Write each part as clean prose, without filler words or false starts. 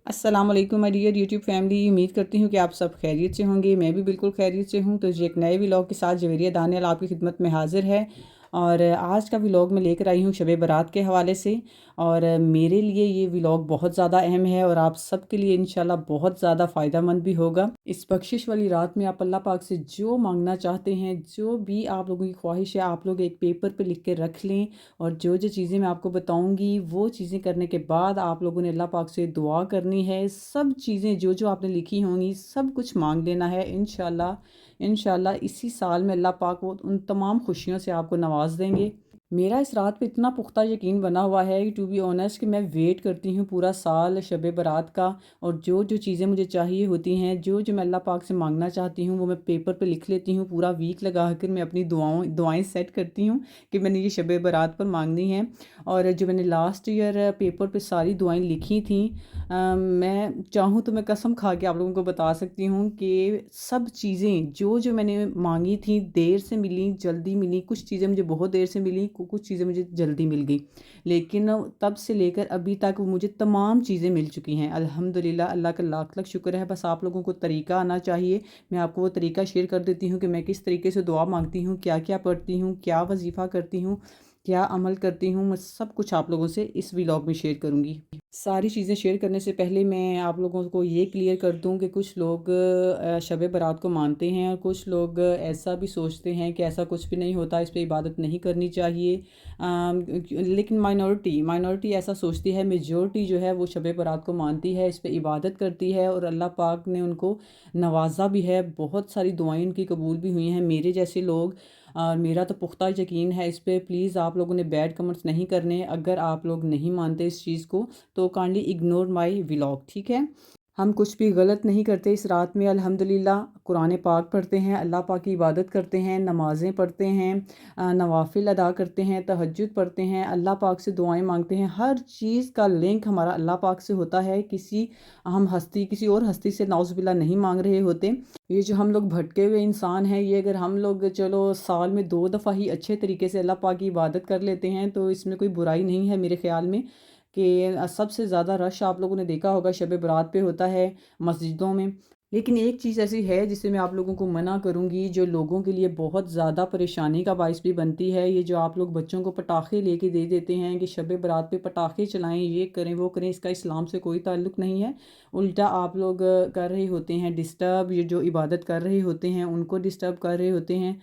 अस्सलाम वालेकुम my dear YouTube family. उम्मीद करती हूँ कि आप सब खैरियत से होंगे। मैं भी बिल्कुल खैरियत से हूँ। तो जी एक नए व्लॉग के साथ जवेरिया दानियाल आपकी खिदमत में हाजिर है। और आज का व्लॉग मैं लेकर आई हूँ शब बारात के हवाले से। और मेरे लिए ये व्लॉग बहुत ज़्यादा अहम है और आप सब के लिए इंशाल्लाह बहुत ज़्यादा फ़ायदेमंद भी होगा। इस बख्शिश वाली रात में आप अल्लाह पाक से जो मांगना चाहते हैं, जो भी आप लोगों की ख्वाहिश है, आप लोग एक पेपर पे लिख के रख लें। और जो जो चीज़ें मैं आपको बताऊंगी वो चीज़ें करने के बाद आप लोगों ने अल्लाह पाक से दुआ करनी है। सब चीज़ें जो जो आपने लिखी होंगी सब कुछ मांग लेना है। इंशाल्लाह इंशाल्लाह इसी साल में अल्लाह पाक वो उन तमाम खुशियों से आपको नवाज देंगे। मेरा इस रात पे इतना पुख्ता यकीन बना हुआ है कि टू बी ऑनेस्ट कि मैं वेट करती हूँ पूरा साल शब बारात का। और जो जो चीज़ें मुझे चाहिए होती हैं, जो जो मैं अल्लाह पाक से मांगना चाहती हूँ, वो मैं पेपर पे लिख लेती हूँ। पूरा वीक लगा कर मैं अपनी दुआएं सेट करती हूँ कि मैंने ये शब बारात पर मांगनी है। और जो मैंने लास्ट ईयर पेपर पे सारी दुआएं लिखी थी, मैं चाहूँ तो मैं कसम खा के आप लोगों को बता सकती हूँ कि सब चीज़ें जो जो मैंने मांगी थी देर से मिली, जल्दी मिली। कुछ चीज़ें मुझे बहुत देर से मिली, कुछ चीज़ें मुझे जल्दी मिल गई। लेकिन तब से लेकर अभी तक वो मुझे तमाम चीज़ें मिल चुकी हैं अल्हम्दुलिल्लाह। अल्लाह का लाख लाख शुक्र है। बस आप लोगों को तरीका आना चाहिए। मैं आपको वो तरीका शेयर कर देती हूँ कि मैं किस तरीके से दुआ मांगती हूँ, क्या क्या पढ़ती हूँ, क्या वजीफ़ा करती हूँ, क्या अमल करती हूँ। मैं सब कुछ आप लोगों से इस व्लॉग में शेयर करूँगी। सारी चीज़ें शेयर करने से पहले मैं आप लोगों को ये क्लियर कर दूं कि कुछ लोग शब बारात को मानते हैं और कुछ लोग ऐसा भी सोचते हैं कि ऐसा कुछ भी नहीं होता, इस पे इबादत नहीं करनी चाहिए। लेकिन माइनॉरिटी ऐसा सोचती है। मेजॉरिटी जो है वो शब बारात को मानती है, इस पे इबादत करती है और अल्लाह पाक ने उनको नवाजा भी है। बहुत सारी दुआएं उनकी कबूल भी हुई हैं। मेरे जैसे लोग, और मेरा तो पुख्ता यकीन है इस पे। प्लीज़ आप लोगों ने बैड कमेंट्स नहीं करने। अगर आप लोग नहीं मानते इस चीज़ को तो काइंडली इग्नोर माय व्लॉग, ठीक है। हम कुछ भी गलत नहीं करते इस रात में। अल्हम्दुलिल्लाह कुरान पाक पढ़ते हैं, अल्लाह पाक की इबादत करते हैं, नमाज़ें पढ़ते हैं, नवाफिल अदा करते हैं, तहज्जुद पढ़ते हैं, अल्लाह पाक से दुआएं मांगते हैं। हर चीज़ का लिंक हमारा अल्लाह पाक से होता है। किसी और हस्ती से नाउज़ुबिल्लाह नहीं मांग रहे होते। ये जो हम लोग भटके हुए इंसान हैं, ये अगर हम लोग चलो साल में 2 दफ़ा ही अच्छे तरीके से अल्लाह पाक की इबादत कर लेते हैं तो इसमें कोई बुराई नहीं है मेरे ख़्याल में। कि सबसे ज़्यादा रश आप लोगों ने देखा होगा शब बारात पे होता है मस्जिदों में। लेकिन एक चीज़ ऐसी है जिसे मैं आप लोगों को मना करूँगी, जो लोगों के लिए बहुत ज़्यादा परेशानी का बायस भी बनती है। ये जो आप लोग बच्चों को पटाखे लेके दे देते हैं कि शब बारात पे पटाखे चलाएं, ये करें वो करें, इसका इस्लाम से कोई ताल्लुक़ नहीं है। उल्टा आप लोग कर रहे होते हैं डिस्टर्ब। ये जो इबादत कर रहे होते हैं उनको डिस्टर्ब कर रहे होते हैं।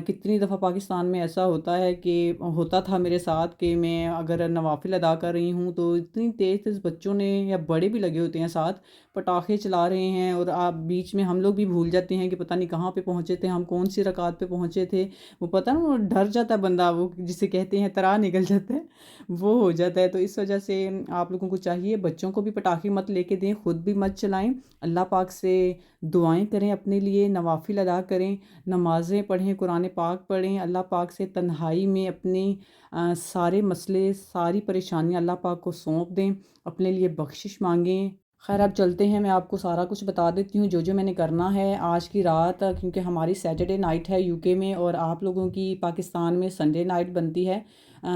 कितनी दफ़ा पाकिस्तान में ऐसा होता है कि होता था मेरे साथ कि मैं अगर नवाफिल अदा कर रही हूँ तो इतनी तेज़ तेज़ बच्चों ने या बड़े भी लगे होते हैं साथ, पटाखे चला रहे हैं और आप बीच में हम लोग भी भूल जाते हैं कि पता नहीं कहाँ पे पहुँचे थे, हम कौन सी रकात पे पहुँचे थे। वो पता ना, वो डर जाता है बंदा, वो जिसे कहते हैं तरा निकल जाता है, वो हो जाता है। तो इस वजह से आप लोगों को चाहिए बच्चों को भी पटाखे मत लेके दें, खुद भी मत चलाएं। अल्लाह पाक से दुआएं करें, अपने लिए नवाफिल अदा करें, नमाज़ें पढ़ें, कुरान पाक पढ़ें। अल्लाह पाक से तन्हाई में अपने सारे मसले, सारी परेशानियां अल्लाह पाक को सौंप दें, अपने लिए बख्शिश मांगें। खैर अब चलते हैं, मैं आपको सारा कुछ बता देती हूँ जो जो मैंने करना है आज की रात। क्योंकि हमारी सैटरडे नाइट है यूके में और आप लोगों की पाकिस्तान में संडे नाइट बनती है।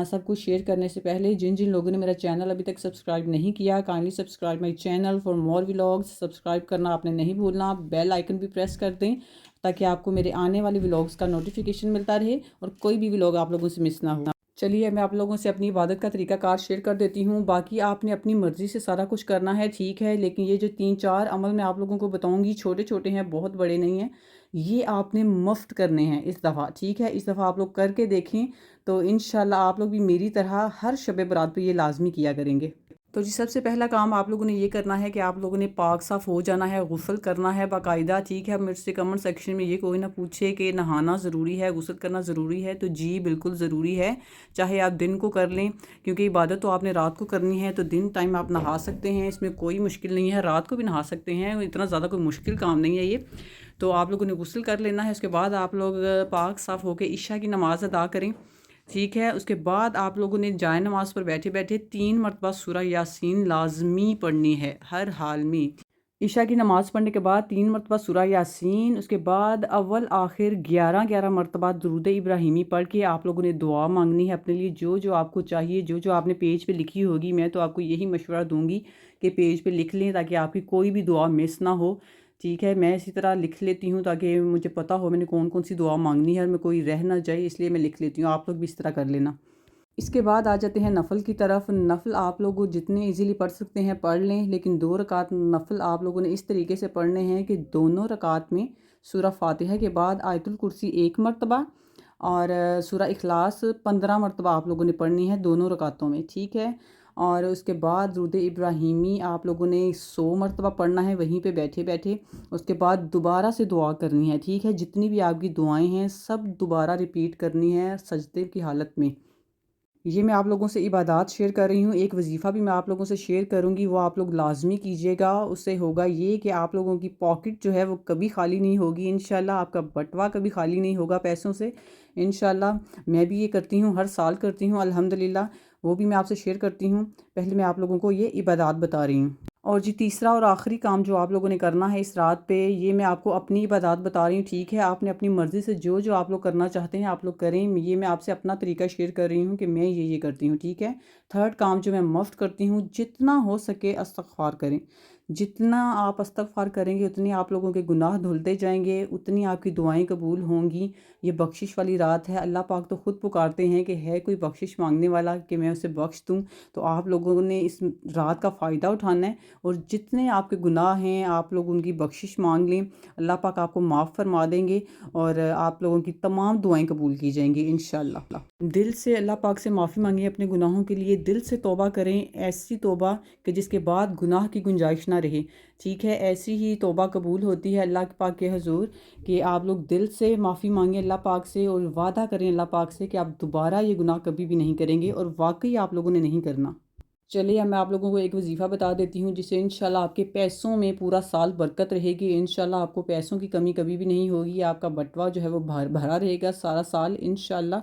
सब कुछ शेयर करने से पहले जिन जिन लोगों ने मेरा चैनल अभी तक सब्सक्राइब नहीं किया, kindly subscribe my channel for more vlogs. Subscribe करना आपने नहीं भूलना, बेल आइकन भी प्रेस कर दें ताकि आपको मेरे आने वाले व्लॉग्स का नोटिफिकेशन मिलता रहे और कोई भी व्लॉग आप लोगों से मिस ना हो। चलिए मैं आप लोगों से अपनी इबादत का तरीकाकार शेयर कर देती हूँ। बाकी आपने अपनी मर्ज़ी से सारा कुछ करना है, ठीक है। लेकिन ये जो 3-4 अमल मैं आप लोगों को बताऊँगी, छोटे छोटे हैं, बहुत बड़े नहीं हैं। ये आपने मुफ्त करने हैं इस दफ़ा, ठीक है। इस दफ़ा आप लोग करके देखें तो इंशाल्लाह आप लोग भी मेरी तरह हर शब बारात पे ये लाजमी किया करेंगे। तो जी सबसे पहला काम आप लोगों ने ये करना है कि आप लोगों ने पाक साफ़ हो जाना है, गुस्ल करना है बाकायदा, ठीक है। अब मेरे से कमेंट सेक्शन में ये कोई ना पूछे कि नहाना ज़रूरी है, गुस्ल करना ज़रूरी है, तो जी बिल्कुल ज़रूरी है। चाहे आप दिन को कर लें, क्योंकि इबादत तो आपने रात को करनी है, तो दिन टाइम आप नहा सकते हैं, इसमें कोई मुश्किल नहीं है। रात को भी नहा सकते हैं, इतना ज़्यादा कोई मुश्किल काम नहीं है ये। तो आप लोगों ने गुस्ल कर लेना है, उसके बाद आप लोग पाक साफ़ होकर ईशा की नमाज़ अदा करें, ठीक है। उसके बाद आप लोगों ने जाए नमाज़ पर बैठे बैठे 3 मरतबा सूरह यासीन लाजमी पढ़नी है हर हाल में। عشاء کی نماز پڑھنے کے بعد 3 مرتبہ سورہ یاسین، اس کے بعد اول آخر 11 مرتبہ درود ابراہیمی پڑھ کے آپ لوگوں نے دعا مانگنی ہے اپنے لیے، جو آپ کو چاہیے، جو آپ نے پیج پہ لکھی ہوگی۔ میں تو آپ کو یہی مشورہ دوں گی کہ پیج پہ لکھ لیں تاکہ آپ کی کوئی بھی دعا مس نہ ہو، ٹھیک ہے؟ میں اسی طرح لکھ لیتی ہوں تاکہ مجھے پتہ ہو میں نے کون سی دعا مانگنی ہے اور میں کوئی رہ نہ جائے، اس لیے میں لکھ لیتی ہوں۔ آپ لوگ بھی اس طرح کر لینا۔ اس کے بعد آ جاتے ہیں نفل کی طرف۔ نفل آپ لوگ جتنے ایزیلی پڑھ سکتے ہیں پڑھ لیں، لیکن 2 رکعت نفل آپ لوگوں نے اس طریقے سے پڑھنے ہیں کہ دونوں رکعت میں سورہ فاتحہ کے بعد آیت الکرسی 1 مرتبہ اور سورہ اخلاص 15 مرتبہ آپ لوگوں نے پڑھنی ہے دونوں رکعتوں میں، ٹھیک ہے؟ اور اس کے بعد درود ابراہیمی آپ لوگوں نے 100 مرتبہ پڑھنا ہے وہیں پہ بیٹھے بیٹھے۔ اس کے بعد دوبارہ سے دعا کرنی ہے، ٹھیک ہے؟ جتنی بھی آپ کی دعائیں ہیں سب دوبارہ ریپیٹ کرنی ہے سجدے کی حالت میں۔ یہ میں آپ لوگوں سے عبادات شیئر کر رہی ہوں، ایک وظیفہ بھی میں آپ لوگوں سے شیئر کروں گی، وہ آپ لوگ لازمی کیجیے گا۔ اس سے ہوگا یہ کہ آپ لوگوں کی پاکٹ جو ہے وہ کبھی خالی نہیں ہوگی انشاءاللہ، آپ کا بٹوا کبھی خالی نہیں ہوگا پیسوں سے انشاءاللہ۔ میں بھی یہ کرتی ہوں، ہر سال کرتی ہوں الحمدللہ، وہ بھی میں آپ سے شیئر کرتی ہوں۔ پہلے میں آپ لوگوں کو یہ عبادات بتا رہی ہوں۔ اور جی تیسرا اور آخری کام جو آپ لوگوں نے کرنا ہے اس رات پہ، یہ میں آپ کو اپنی عبادات بتا رہی ہوں، ٹھیک ہے؟ آپ نے اپنی مرضی سے جو آپ لوگ کرنا چاہتے ہیں آپ لوگ کریں۔ یہ میں آپ سے اپنا طریقہ شیئر کر رہی ہوں کہ میں یہ کرتی ہوں، ٹھیک ہے؟ تھرڈ کام جو میں مفت کرتی ہوں، جتنا ہو سکے استغفار کریں۔ جتنا آپ استغفار کریں گے اتنی آپ لوگوں کے گناہ دھلتے جائیں گے، اتنی آپ کی دعائیں قبول ہوں گی۔ یہ بخشش والی رات ہے، اللہ پاک تو خود پکارتے ہیں کہ ہے کوئی بخشش مانگنے والا کہ میں اسے بخش دوں۔ تو آپ لوگوں نے اس رات کا فائدہ اٹھانا ہے اور جتنے آپ کے گناہ ہیں آپ لوگ ان کی بخشش مانگ لیں، اللہ پاک آپ کو معاف فرما دیں گے اور آپ لوگوں کی تمام دعائیں قبول کی جائیں گی انشاءاللہ۔ دل سے اللہ پاک سے معافی مانگیں اپنے گناہوں کے لیے، دل سے توبہ کریں، ایسی توبہ کہ جس کے بعد گناہ کی گنجائش نہ رہے، ٹھیک ہے؟ ایسی ہی توبہ قبول ہوتی ہے اللہ پاک کے حضور کہ آپ لوگ دل سے معافی مانگیں اللہ پاک سے اور وعدہ کریں اللہ پاک سے کہ آپ دوبارہ یہ گناہ کبھی بھی نہیں کریں گے، اور واقعی آپ لوگوں نے نہیں کرنا۔ چلیے اب میں آپ لوگوں کو ایک وظیفہ بتا دیتی ہوں جس سے انشاءاللہ آپ کے پیسوں میں پورا سال برکت رہے گی، انشاءاللہ آپ کو پیسوں کی کمی کبھی بھی نہیں ہوگی، آپ کا بٹوا جو ہے وہ بھرا رہے گا سارا سال انشاءاللہ۔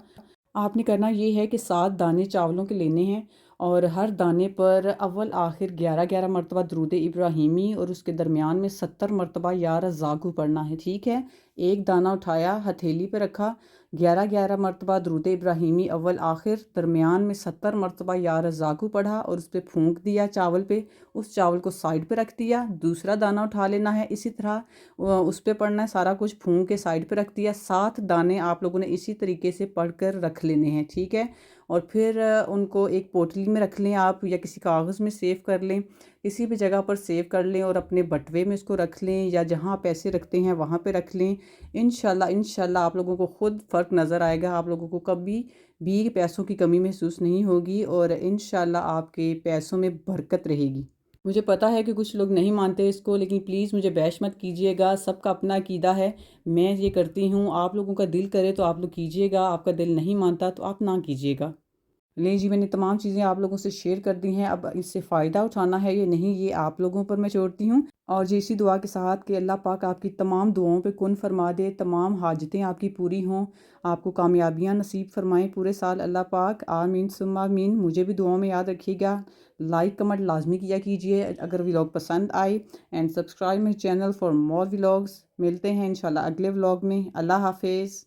آپ نے کرنا یہ ہے کہ 7 دانے چاولوں کے لینے ہیں اور ہر دانے پر اول آخر 11 مرتبہ درود ابراہیمی اور اس کے درمیان میں 70 مرتبہ یا رزاقو پڑھنا ہے، ٹھیک ہے؟ ایک دانہ اٹھایا ہتھیلی پہ رکھا، 11 مرتبہ درود ابراہیمی اول آخر، درمیان میں 70 مرتبہ یا رزاقو پڑھا اور اس پہ پھونک دیا چاول پہ، اس چاول کو سائڈ پہ رکھ دیا۔ دوسرا دانہ اٹھا لینا ہے، اسی طرح اس پہ پڑھنا ہے، سارا کچھ پھونک کے سائڈ پہ رکھ دیا۔ 7 دانے آپ لوگوں نے اسی طریقے سے پڑھ کر رکھ لینے ہیں، ٹھیک ہے؟ اور پھر ان کو ایک پوٹلی میں رکھ لیں آپ یا کسی کاغذ میں سیو کر لیں، کسی بھی جگہ پر سیو کر لیں اور اپنے بٹوے میں اس کو رکھ لیں یا جہاں پیسے رکھتے ہیں وہاں پہ رکھ لیں۔ انشاءاللہ آپ لوگوں کو خود فرق نظر آئے گا، آپ لوگوں کو کبھی بھی پیسوں کی کمی محسوس نہیں ہوگی اور انشاءاللہ آپ کے پیسوں میں برکت رہے گی۔ مجھے پتا ہے کہ کچھ لوگ نہیں مانتے اس کو، لیکن پلیز مجھے بیش مت کیجیے گا، سب کا اپنا عقیدہ ہے، میں یہ کرتی ہوں، آپ لوگوں کا دل کرے تو آپ لوگ کیجیے گا، آپ کا دل نہیں مانتا تو آپ نہ کیجیے گا۔ لیں جی، میں نے تمام چیزیں آپ لوگوں سے شیئر کر دی ہیں، اب اس سے فائدہ اٹھانا ہے یا نہیں یہ آپ لوگوں پر میں چھوڑتی ہوں، اور جی اسی دعا کے ساتھ کہ اللہ پاک آپ کی تمام دعاؤں پہ کن فرما دے، تمام حاجتیں آپ کی پوری ہوں، آپ کو کامیابیاں نصیب فرمائیں پورے سال اللہ پاک، آمین ثم آمین۔ مجھے بھی دعاؤں میں یاد رکھیے گا، لائک کمنٹ لازمی کیا کیجیے اگر ولاگ پسند آئے، and subscribe my channel for more vlogs. ملتے ہیں انشاءاللہ اگلے ولاگ میں، اللہ حافظ۔